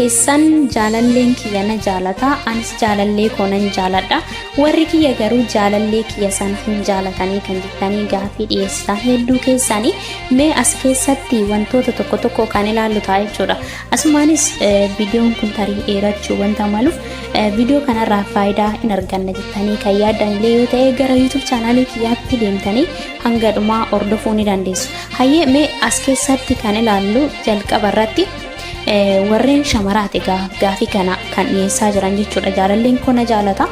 keessan jaalalleen kiyya na jaalata, anis jaalallee koo nan jaaladha. Warri kiyya garuu jaalallee kiyya sana hin jaalatanii kan jettanii gaaffii dhiyeessitan hedduu keessanii mee as keessatti wantoota tokko tokko kan ilaallu ta'a jechuudha. Asumaanis viidiyoon kun tarii dheerachuu wanta maluuf viidiyoo kanarraa faayidaa hin arganna jettanii kan yaaddan illee yoo ta'e gara YouTube chaanaalii kiyyaatti deemtanii hanga dhumaa hordofuu ni dandeessu. Hayyee mee as keessatti kan ilaallu jalqaba irratti warreen shamaraati gaaffii kana kan dhiyeessaa jiran jechuudha. Jaalalleen koo na jaalata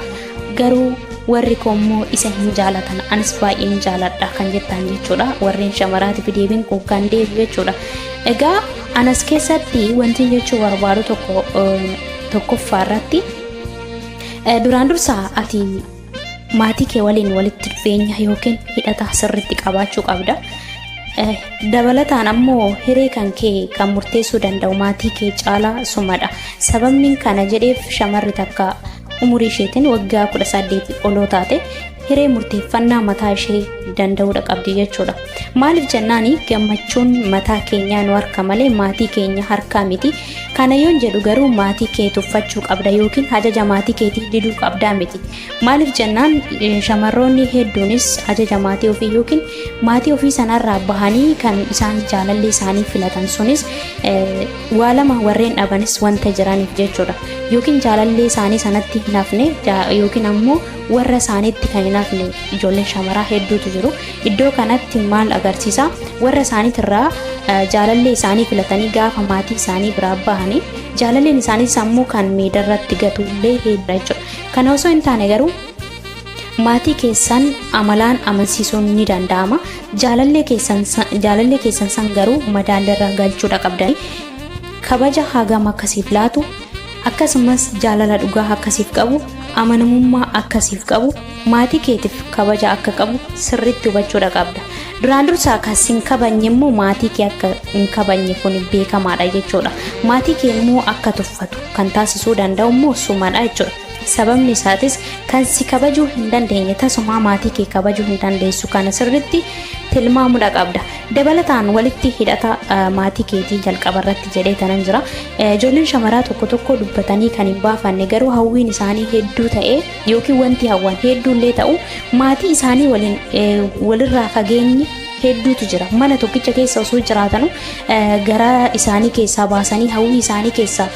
garuu warri koommoo isa hin jaalatan, anis baay'ee hin jaaladha kan jettan jechuudha. Warreen shamaraati fi deebiin kun kan deebi'u jechuudha. Egaa anas keessatti wanti jechuu barbaadu tokkoffaa irratti duraan dursaa ati maatii kee waliin walitti dhufeenya yookiin hidhata sirriitti qabaachuu qabda. Dabalataan ammoo hiree kan kee kan murteessuu danda'u maatii kee caalaa sumadha. Sababni kana jedheef shamarri takka umurii isheetiin waggaa 18 oloo taate hiree murteeffannaa mataa ishee danda'uudha qabdi jechuudha. Maaliif jennaani gammachuun mataa keenyaa nu harka malee maatii keenya harkaa miti. Kana yoon jedhu garuu maatii kee tuffachuu qabda yookiin ajaja maatii keetii diduu qabdaa miti. Maaliif jennaan shamarroonni hedduunis ajaja maatii ofii yookiin maatii ofii sanarraa bahanii kan isaan jaalallee isaanii filatan sunis waa lama warreen dhabanis wanta jiraniif jechuudha. Yookiin jaalallee isaanii sanatti hin hafne yookiin ammoo warra isaaniitti kan hin hafne ijoolleen shamaraa hedduutu jiru. Iddoo kanatti maal agarsiisa? Warra isaaniitirraa jaalallee isaanii filatanii gaafa maatii isaanii biraa bahanii jaalalleen isaanii sammuu kan meedarratti gatullee heddudha jechuudha. Kana osoo hin taane garuu maatii keessan amalaan amansiisuun ni danda'ama. Jaalallee keessan san garuu madaalirra galchuudha qabdanii kabaja hagam akkasiif laatu, akkasumas jaalala dhugaa akkasiif qabu, amanamummaa akkasiif qabu, maatii keetiif kabaja akka qabu sirriitti hubachuudha qabda. Duraan dursaa akkasiin kabanye immoo maatii kee akka hin kabanye kun beekamaadha jechuudha. Maatii kee immoo akka tuffatu kan taasisuu danda'u immoo sumadha jechuudha. Sababni isaatis kan si kabajuu hin dandeenye tasuma maatii kee kabajuu hin dandeessu kana sirriitti tilmaamuudha qabda. Dabalataan walitti hidhata maatii keetii jalqaba irratti jedhee tanan jira. Ijoolleen shamaraa tokko tokko dubbatanii kan hin baafanne garuu hawwiin isaanii hedduu ta'ee yookiin wanti hawwan hedduullee ta'u maatii isaanii waliin walirraa fageenyi hedduutu jira. Mana tokkicha keessa osoo jiraatanu gara isaanii keessaa baasanii hawwii isaanii keessaa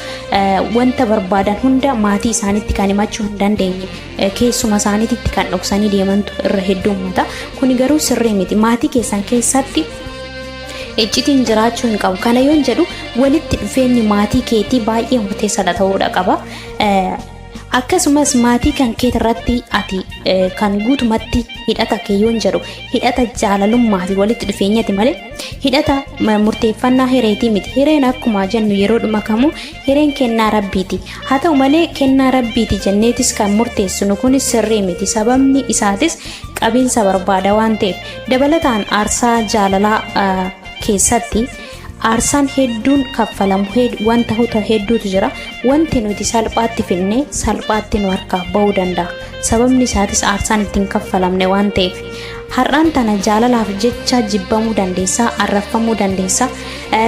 wanta barbaadan hunda maatii isaaniitti kan himachuu hin dandeenye keessuma isaaniitti kan dhoksanii deemantu irra heddummata. Kuni garuu sirrii miti. Maatii keessan keessatti iccitiin jiraachuu hin qabu. Kana yoon jedhu walitti dhufeenyi maatii keetii baay'ee murteessaadha ta'uudha qaba. Akkasumas maatii kan keet irratti ati kan guutumatti hidhata kee yoon jedhu hidhata jaalalummaa fi walitti dhufeenyati malee hidhata murteeffannaa hireetii miti. Hireen akkuma jennu yeroo dhuma kamuu hireen kennaa rabbiiti. Haa ta'u malee kennaa rabbiiti jenneetis kan murteessinu kunis sirrii miti. Sababni isaatis qabiinsa barbaada waan ta'eef. Dabalataan aarsaa jaalalaa keessatti aarsaan hedduun kaffalamu wanta hedduutu jira. Wanti nuti salphaatti finne salphaatti nu harkaa bahuu danda'a. Sababni isaatis aarsaan ittiin kaffalamne waan ta'eef. Har'aan tana jaalalaaf jecha jibbamuu dandeessa, arrafamuu dandeessa,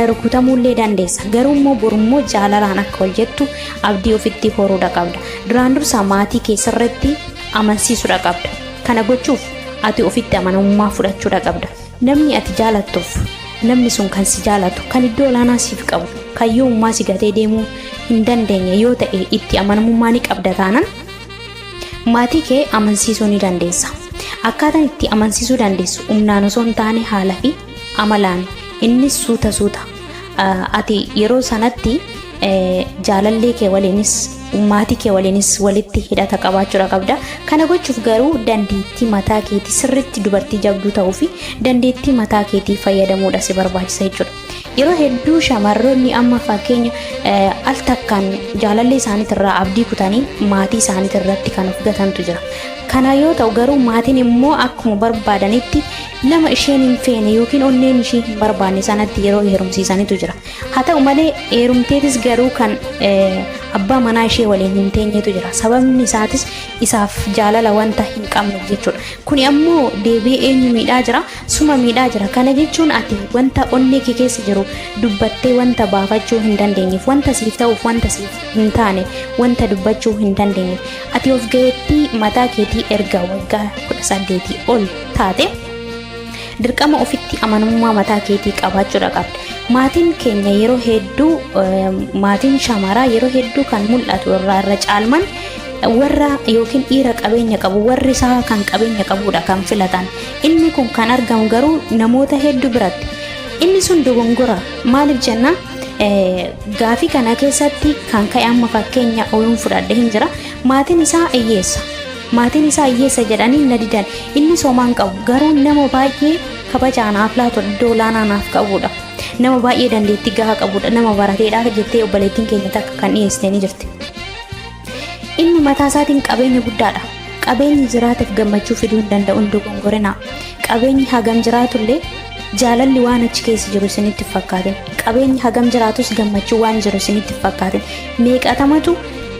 rukutamuullee dandeessa. Garuu immoo borummoo jaalalaan akka wal jettu abdii ofitti horuudha qabda. Duraan dursaa maatii keessarratti amansiisuudha qabda. Kana gochuuf ati ofitti amanamummaa fudhachuudha qabda. Namni ati jaalattuuf namni sun kan si jaalatu kan iddoo olaanaa siif qabu kan yoommaa si gatee deemuu hin dandeenye yoo ta'e itti amanamummaa ni qabda taanaan maatii kee amansiisuu ni dandeessa. Akkaataan itti amansiisuu dandeessu humnaan osoo hin taane haala fi amalaan innis suuta ati yeroo sanatti jaalallee kee waliinis maatii kee waliinis walitti hidhata qabaachuudha qabda. Kana gochuuf garuu dandeettii mataa keetii sirriitti dubartii jabduu ta'uu fi dandeettii mataa keetii fayyadamuudha si barbaachisa jechuudha. Yeroo hedduu shamarroonni amma fakkeenya al takkaan jaalallee isaaniitirraa abdii kutanii maatii isaaniitirratti kan of gatantu jira. Kana yoo ta'u garuu maatiin immoo akkuma barbaadanitti nama isheen hin feene yookiin onneen ishee hin barbaanne sanatti yeroo heerumsiisanitu jira. Haa ta'u malee heerumteetis garuu kan abbaa manaa ishee waliin hin teenyetu jira. Sababni isaatis isaaf jaalala wanta hin qabne jechuudha. Kuni ammoo deebi'ee eenyu miidhaa jira? Suma miidhaa jira. Kana jechuun ati wanta onnee kee keessa jiru dubbattee wanta baafachuu hin dandeenyeef, wanta siif ta'uuf wanta siif hin taane wanta dubbachuu hin dandeenyeef, ati of gaheetti mataa keetii erga waggaa 18 ol taate dirqama ofitti amanamummaa mataa keetii qabaachuudha qabda. Maatiin keenya yeroo hedduu maatiin shamaraa yeroo hedduu kan mul'atu irra caalman warra yookiin dhiira qabeenya qabu, warri isaa kan qabeenya qabudha kan filatan. Inni kun kan argamu garuu namoota hedduu biratti. Inni sun dogongora. Maaliif jennaan gaafii kana keessatti kan ka'e amma fakkeenya oyuun fudhadhe hin jira. Maatiin isaa hiyyeessa. Maatiin isaa hiyyeessa jedhanii na didan. Inni somaan qabu garuu nama baay'ee kabaja anaaf laatu iddoo olaanaa anaaf qabudha. Nama baay'ee dandeettii gahaa qabudha. Nama barateedhaaf jettee obboleettiin keenya takka kan dhiyeessitee jirti. Inni mataa isaatiin qabeenya guddaadha. Qabeenyi jiraatuuf gammachuu fiduu hin danda'u hin dogongorina. Qabeenyi hagam jiraatullee jaalalli waan achi keessa jiru isinitti fakkaatin. Qabeenyi hagam jiraatus gammachuu waan jiru isinitti fakkaatin. Meeqatamatu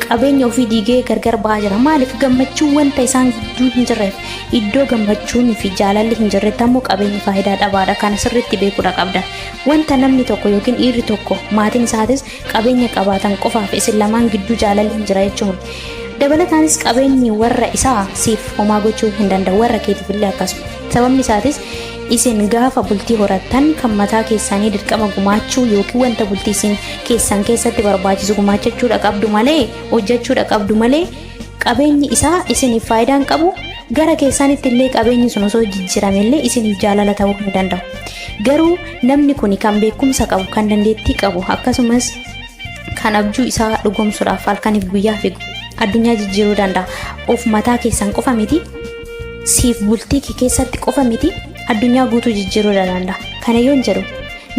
qabeenya ofii diigee gargar ba'aa jira. Maaliif gammachuu wanta isaan gidduu hin jirreef, iddoo gammachuun fi jaalalli hin jirretti ammoo qabeenyi faayidaa dhabaadha. Kana sirriitti beekuudha qabda. Wanta namni tokko yookiin dhiirri tokko maatiin isaatis qabeenya qabaatan qofaaf isin lamaan gidduu jaalalli hin jira jechuudha. Dabalataanis qabeenyi warra isaa siif homaa gochuu hin danda'u, warra keetiif illee akkasuma. Sababni isaatis isin gaafa bultii horattan kan mataa keessanii dirqama gumaachuu yookiin wanta bultii isin keessan keessatti barbaachisu gumaachachuudha qabdu malee, hojjechuudha qabdu malee, qabeenyi isaa isiniif faayidaan qabu gara keessanitti illee qabeenyi sun osoo jijjiirame illee isiniif jaalala ta'uu hin danda'u. Garuu namni kun kan beekumsa qabu, kan dandeettii qabu, akkasumas kan abjuu isaa dhugoomsuudhaaf halkaniif guyyaa fiigu addunyaa jijjiiruu danda'a. Of mataa keessan qofa miti, siif bultii keessatti qofa miti, addunyaa guutuu jijjiiruu danda'a. Kana yoon jedhu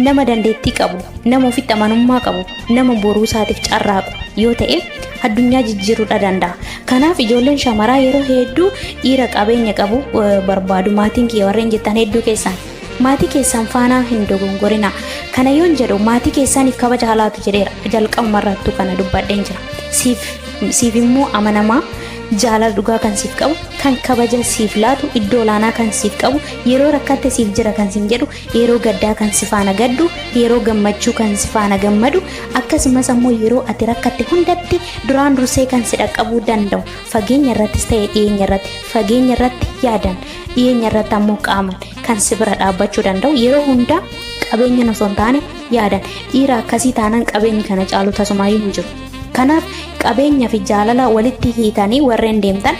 nama dandeettii qabu, nama ofitti amanummaa qabu, nama boruu isaatiif carraaqu yoo ta'e addunyaa jijjiiruudha danda'a. Kanaaf ijoolleen shamaraa yeroo hedduu dhiira qabeenya qabu barbaadu. Maatiin kee warreen jettan hedduu keessan maatii keessan faana hin dogongorina. Kana yoon jedhu maatii keessaniif kabaja haalaatu jedheera. Jalqabumarrattuu kana dubbadheen jira. Siif immoo amanamaa jaalala dhugaa kan siif qabu, kan kabaja siif laatu, iddoo olaanaa kan siif qabu, yeroo rakkatte siif jira kan siin jedhu, yeroo gaddaa kan si faana gaddu, yeroo gammachuu kan si faana gammadu, akkasumas ammoo yeroo ati rakkatte hundatti duraan dursee kan si dhaqqabuu danda'u. Fageenya irrattis ta'e dhiyeenya irratti, fageenya irratti yaadan, dhiyeenya irratti ammoo qaaman kan si bira dhaabbachuu danda'u. Yeroo hundaa qabeenya osoo hin taane yaadan. Dhiira akkasii taanaan qabeenyi kana caalu tasumaayyuu hin jiru. Kanaaf qabeenya fi jaalala walitti hiitanii warreen deemtan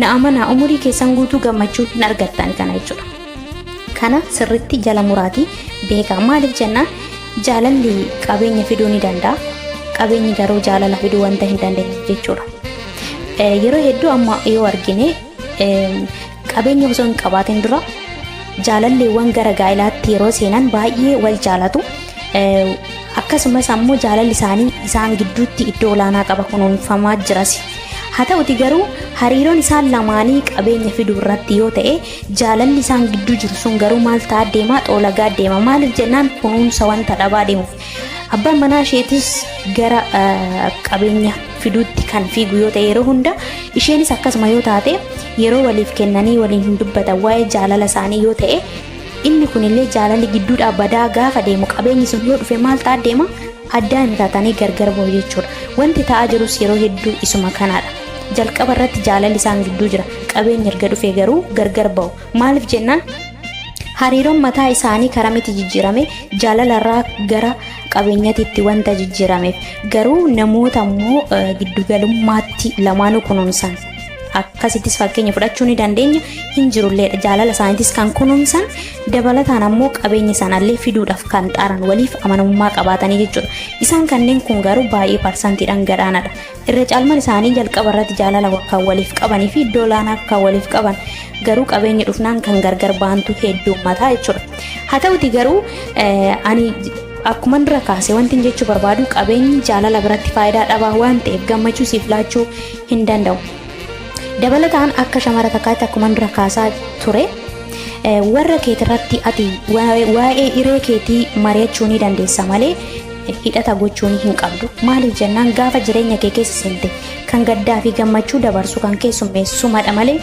na amanaa umurii keessan guutuu gammachuu hin argattan kana jechuudha. Kana sirriitti jala muraatii beekaa. Maaliif jennaan jaalalli qabeenya fiduu ni danda'a. Qabeenyi garuu jaalala fiduu wanta hin dandeenye jechuudha. Yeroo hedduu amma yoo argine qabeenya osoo hin qabaatin dura jaalalleewwan gara gaa'ilaatti yeroo seenan baay'ee wal jaalatu. Akkasumas ammoo jaalalli isaanii isaan gidduutti iddoo olaanaa qaba, kunuunfamaa jiras. Haa ta'uti garuu hariiroon isaan lamaanii qabeenya fiduu irratti yoo ta'e jaalalli isaan gidduu jiru sun garuu maal ta'aa deema? Xoolagaa deema. Maaliif jennaan kunuunsa wanta dhabaa deemuuf. Abbaan manaa isheetis gara qabeenya fiduutti kan fiigu yoo ta'e yeroo hunda isheenis akkasuma yoo taate yeroo waliif kennanii waliin hin dubbatan waa'ee jaalala isaanii yoo ta'e inni kunillee jaalalli gidduudhaa badaa gaafa deemu qabeenyi sun yoo dhufe maal ta'aa deema? Addaan hitaatanii gargar ba'u jechuudha. Wanti ta'aa jirus yeroo hedduu isuma kanaadha. Jalqaba irratti jaalalli isaan gidduu jira. Qabeenya erga dhufe garuu gargar ba'u. Maaliif jennaan hariiroon mataa isaanii karamitti jijjiirame jaalalarraa gara qabeenyatitti wanta jijjiirameef. Garuu namoota immoo giddugalummaatti lamaanuu kunuunsan. Akkasittis fakkeenya fudhachuu ni dandeenya hin jirulleedha. Jaalala isaaniitis kan kunuunsan dabalataan ammoo qabeenya sanallee fiduudhaaf kan xaaran waliif amanamummaa qabaatanii jechuudha. Isaan kanneen kun garuu baay'ee parsantiidhaan gadaanaadha. Irra caalmaan isaanii jalqaba irratti jaalala kan waliif qabanii fi iddoo olaanaa kan waliif qaban garuu qabeenya dhufnaan kan gargar baantu heddummataa jechuudha. Haa ta'uti garuu ani akkuma dura kaase wanti jechuu barbaadu qabeenyi jaalala biratti faayidaa dhabaa waan ta'eef gammachuu siif laachuu hin danda'u. Dabalataan akka shamara takkaatti akkuma dura kaasaa ture warra keetirratti ati waa'ee hiree keetii mari'achuu ni dandeessa malee hidhata gochuun hin qabdu. Maaliif jennaan gaafa jireenya kee keessa seente kan gaddaa fi gammachuu dabarsu kan keessummeessumadha malee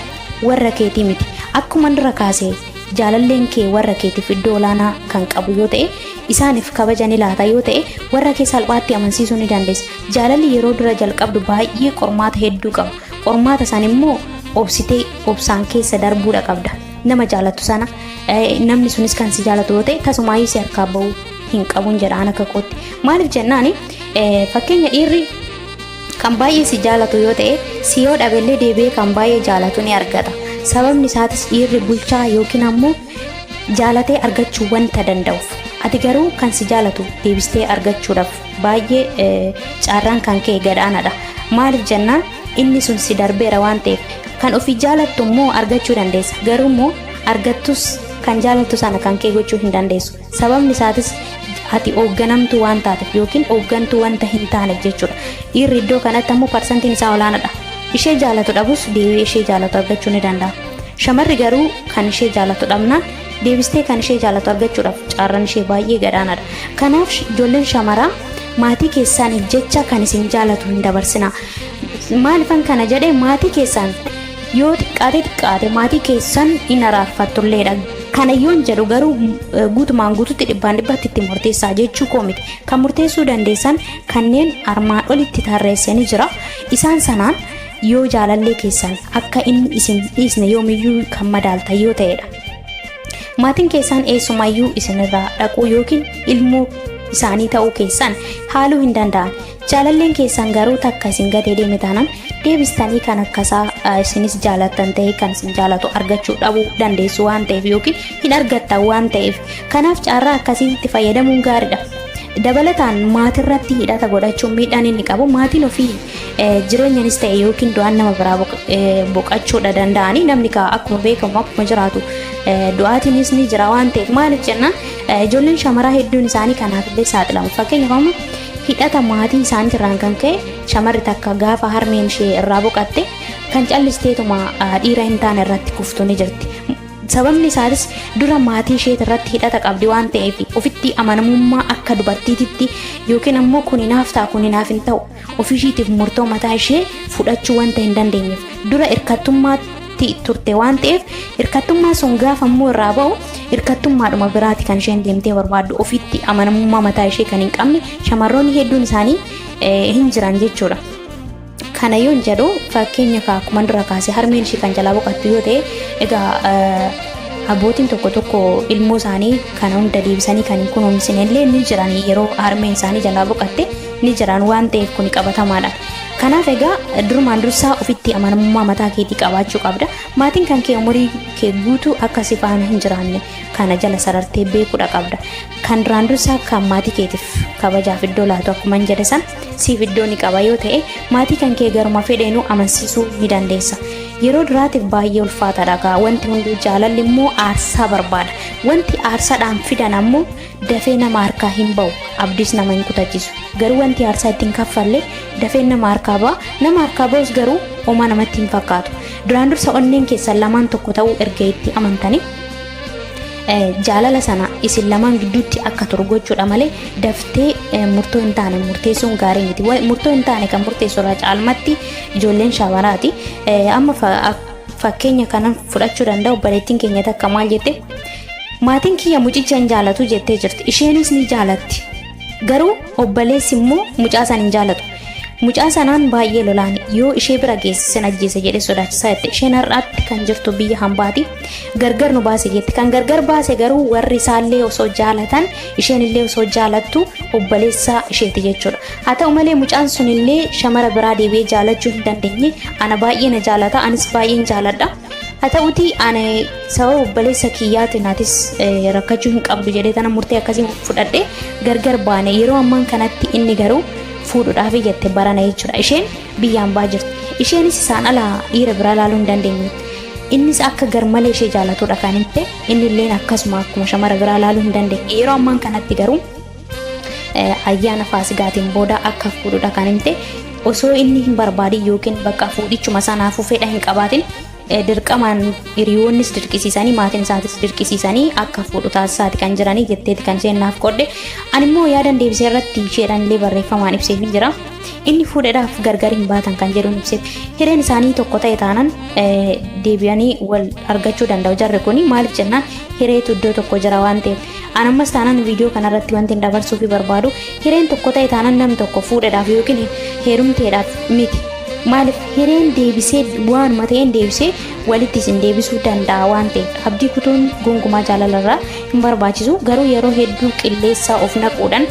warra keetii miti. Akkuma dura kaasee jaalalleen kee warra keetiif iddoo olaanaa kan qabu yoo ta'e isaaniif kabaja ni laata yoo ta'e warra kee salphaatti amansiisuu ni dandeessa. Jaalalli yeroo dura jalqabdu baay'ee qormaata hedduu qaba. Qormaata san immoo obsitee obsaan keessa darbuudha qabda. Nama jaalattu sana namni sunis kan si jaalatu yoo ta'e tasumaayyuu si harkaa bahuu hin qabuun jedhaan akka kootti. Maaliif jennaan fakkeenya dhiirri kan baay'ee si jaalatu yoo ta'e si yoo dhabellee deebi'ee kan baay'ee jaalatu ni argata. Sababni isaatis dhiirri bulchaa yookiin ammoo jaalatee argachuu wanta danda'uuf. Ati garuu kan si jaalatu deebistee argachuudhaaf baay'ee carraan kan kee gadaanadha. Maaliif jennaan inni sun si darbeera waan ta'eef kan ofii jaalattu immoo argachuu dandeessa. Garuu immoo argattus kan jaalattu sana kan kee gochuu hin dandeessu. Sababni isaatis ati hoogganamtu waan taateef yookiin hooggantuu wanta hin taaneef jechuudha. Dhiirri iddoo kanatti ammoo parsantiin isaa olaanaadha. Ishee jaalatu dhabus deebi'ee ishee jaalatu argachuu ni danda'a. Shamarri garuu kan ishee jaalatu dhabnaan deebistee kan ishee jaalatu argachuudhaaf carraan ishee baay'ee gadaanadha. Kanaaf ijoolleen shamaraa maatii keessaaniif jecha kan isin jaalatu hin dabarsina. Maalifan kana jedhee maatii keessaan yoo xiqqaate maatii keessan hin araarfattulleedha. Kana yoon jedhu garuu guutumaan guututti dhibbaan dhibbatti itti murteessaa jechuu koo miti. Kan murteessuu dandeessan kanneen armaan olitti tarreessanii jira. Isaan sanaan yoo jaalallee keessan akka inni isin dhiisne yoomiyyuu kan madaaltan yoo ta'edha. Maatiin keessan eessumayyuu isinirraa dhaquu yookiin ilmoo isaanii ta'uu keessan haaluu hin danda'an. Jaalalleen keessan garuu takka isin gatee deeme taanaan deebistanii kan akkasaa isinis jaalattan ta'e kan isin jaalatu argachuu dhabuu dandeessu waan ta'eef yookiin hin argattan waan ta'eef. Kanaaf carraa akkasiitti fayyadamuun gaariidha. Dabalataan maatii irratti hidhata godhachuun miidhaan inni qabu maatiin ofii jireenyanis ta'e yookiin du'aan nama biraa boqachuudha danda'anii namni akkuma beekamu akkuma jiraatu du'aatiinis ni jira waan ta'eef maaliif jennaan ijoolleen shamaraa hedduun isaanii kanaafillee saaxilamu. Fakkeenyaaf hidhata maatii isaaniitirraan kan ka'e shamarri takka gaafa harmeen ishee irraa boqatte kan callisteetuma dhiira hin taane irratti kuftu ni jirti. Sababni isaatis dura maatii ishee irratti hidhata qabdi waan ta'eef ofitti amanamummaa akka dubartiititti yookiin ammoo kun hinaaf ta'a kun hinaaf hin ta'u ofishiitiif murtoo mataa ishee fudhachuu wanta hin dandeenyeef dura hirkattummaatti turte waan ta'eef hirkattummaa sun gaafa immoo irraa ba'u hirkattummaadhuma biraati kan isheen deemtee barbaaddu ofitti amanamummaa mataa ishee kan hin qabne shamarroonni hedduun isaanii hin jiran jechuudha. Kana yoon jedhu fakkeenya akkuma dura kaasee harmeen ishee kan jalaa boqattu yoo ta'e egaa abbootiin tokko ilmoo isaanii kana hunda deebisanii kan hin kunuunsinellee ni jiran yeroo harmeen isaanii jalaa boqatte ni jiran waan ta'eef kun qabatamaadha. Kanaaf egaa durumaan dursaa ofitti amanamummaa mataa keetii qabaachuu qabda. Maatiin kan kee umurii kee guutuu akka si faana hin jiraanne kana jala sarartee beekuudha qabda. Kan duraan dursaa kan maatii keetiif kabajaaf iddoo laatu akkuma jedhe san siif iddoo ni qaba yoo ta'e maatii kan kee garuma fedheenuu amansiisuu ni dandeessa. Yeroo duraatiif baay'ee ulfaataadha. Wanti hunduu jaalalli immoo aarsaa barbaada. Wanti aarsaadhaan fidan ammoo dafee nama harkaa hin ba'u. Abdiis nama hin kutachiisu. Garuu wanti aarsaa ittiin kaffalle dafee nama harkaa ba'a. Nama harkaa ba'us garuu homaa namatti hin fakkaatu. Duraan dursa onneen keessan lamaan tokko ta'uu erga itti amantanii jaalala sana isin lamaan gidduutti akka turu gochuudha malee daftee murtoo hin taane murteessuun gaarii miti. Murtoo hin taane kan murteessu irraa caalmatti ijoolleen shamaraati. Amma fakkeenya kanan fudhachuu danda'u obboleettiin keenya takka maal jette maatiin kiyya mucicha hin jaalatu jettee jirti. Isheenis ni jaalatti. Garuu obboleessi immoo mucaa sana hin jaalatu. Mucaa sanaan baay'ee lolaan yoo ishee bira geessisan ajjeese jedhee sodaachisaa jette. Isheen har'aatti kan jirtu biyya hambaati. Gargar nu baase jetti. Kan gargar baase garuu warri isaallee osoo jaalatan isheen illee osoo jaalattu obboleessaa isheeti jechuudha. Haa ta'u malee mucaan sun illee shamara biraa deebi'ee jaalachuu hin dandeenye. Ana baay'ee na jaalata anis baay'een jaaladha. Haa ta'uti ani sababa obboleessa kiyyaatiin atis rakkachuu hin qabdu jedhee tana murtee akkasii fudhadhee gargar baane yeroo ammaan kanatti inni garuu fuudhuudhaaf jette barana jechuudha. Isheen biyyaan baa jirti. Isheenis isaan ala dhiira biraa ilaaluu hin dandeenye. Innis akka garmalee ishee jaalatudha kan himte. Inni illee akkasuma akkuma shamara biraa ilaaluu hin dandeenye. Yeroo ammaan kanatti garuu ayyaana Faasigaatiin booda akka fuudhuudha kan himte. Osoo inni hin barbaadin yookiin bakka fuudhichuma sanaafuu fedha hin qabaatin dirqamaan hiriyoonnis dirqisiisanii maatiin isaatis dirqisiisanii akka fuudhu taasisaati kan jiranii jetteeti kan seennaaf qodde. Ani immoo yaadan deebisee irratti isheedhaan illee barreeffamaan ibseef jira. Inni fuudhedhaaf gargar hin baatan kan jedhuun ibseef hireen isaanii tokko ta'e taanaan deebi'anii wal argachuu danda'u. Jarri kun maaliif jennaan hireetu iddoo tokko jira waan ta'eef. Ani ammas taanaan viidiyoo kanarratti wanti hin dabarsuuf barbaadu hireen tokko ta'e taanaan namni tokko fuudhedhaaf yookiin heerumteedhaaf miti. Maaliif hireen deebisee waanuma ta'een deebisee walitti isin deebisuu danda'a waan ta'eef abdii kutuun gonkumaa jaalalarraa hin barbaachisu. Garuu yeroo hedduu qilleessaa of naquudhaan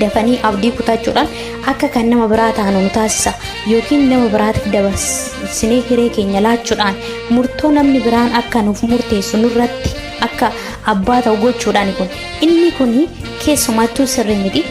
dafanii abdii kutachuudhaan akka kan nama biraa taanu nu taasisa yookiin nama biraatiif dabarsinee hiree keenya laachuudhaan murtoo namni biraan akka nuuf murteessu nurratti akka abbaa ta'u gochuudhaan inni kun keessumattuu sirrii miti.